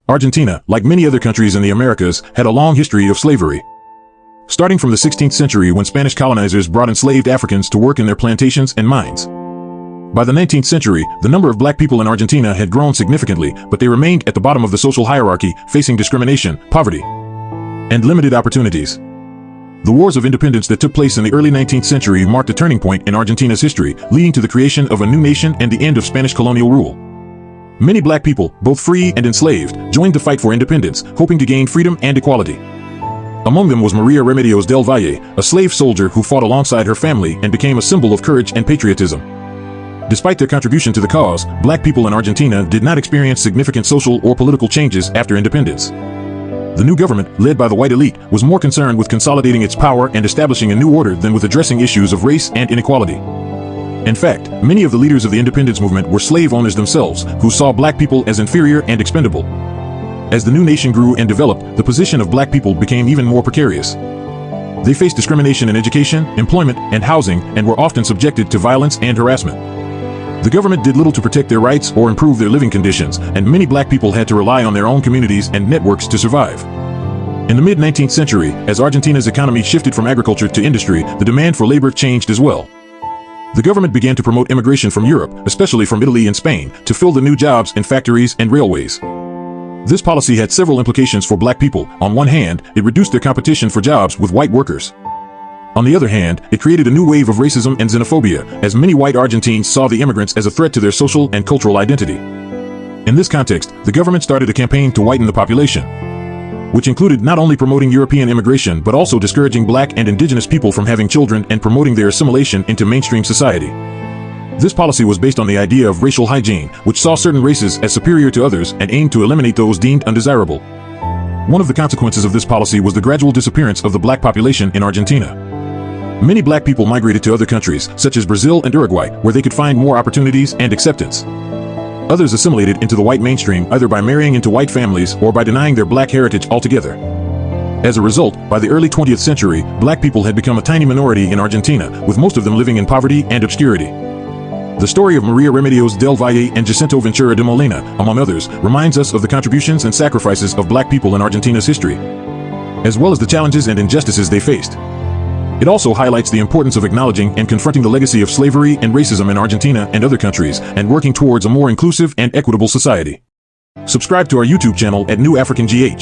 Argentina, like many other countries in the Americas, had a long history of slavery. Starting from the 16th century when Spanish colonizers brought enslaved Africans to work in their plantations and mines. By the 19th century, the number of black people in Argentina had grown significantly, but they remained at the bottom of the social hierarchy, facing discrimination, poverty, and limited opportunities. The wars of independence that took place in the early 19th century marked a turning point in Argentina's history, leading to the creation of a new nation and the end of Spanish colonial rule. Many black people, both free and enslaved, joined the fight for independence, hoping to gain freedom and equality. Among them was Maria Remedios del Valle, a slave soldier who fought alongside her family and became a symbol of courage and patriotism. Despite their contribution to the cause, black people in Argentina did not experience significant social or political changes after independence. The new government, led by the white elite, was more concerned with consolidating its power and establishing a new order than with addressing issues of race and inequality. In fact, many of the leaders of the independence movement were slave owners themselves, who saw black people as inferior and expendable. As the new nation grew and developed, the position of black people became even more precarious. They faced discrimination in education, employment, and housing, and were often subjected to violence and harassment. The government did little to protect their rights or improve their living conditions, and many black people had to rely on their own communities and networks to survive. In the mid-19th century, as Argentina's economy shifted from agriculture to industry, the demand for labor changed as well. The government began to promote immigration from Europe, especially from Italy and Spain, to fill the new jobs in factories and railways. This policy had several implications for black people. On one hand, it reduced their competition for jobs with white workers. On the other hand, it created a new wave of racism and xenophobia, as many white Argentines saw the immigrants as a threat to their social and cultural identity. In this context, the government started a campaign to whiten the population, which included not only promoting European immigration but also discouraging black and indigenous people from having children and promoting their assimilation into mainstream society. This policy was based on the idea of racial hygiene, which saw certain races as superior to others and aimed to eliminate those deemed undesirable. One of the consequences of this policy was the gradual disappearance of the black population in Argentina. Many black people migrated to other countries, such as Brazil and Uruguay, where they could find more opportunities and acceptance. Others assimilated into the white mainstream either by marrying into white families or by denying their black heritage altogether. As a result, by the early 20th century, black people had become a tiny minority in Argentina, with most of them living in poverty and obscurity. The story of Maria Remedios del Valle and Jacinto Ventura de Molina, among others, reminds us of the contributions and sacrifices of black people in Argentina's history, as well as the challenges and injustices they faced. It also highlights the importance of acknowledging and confronting the legacy of slavery and racism in Argentina and other countries, and working towards a more inclusive and equitable society. Subscribe to our YouTube channel at New African GH.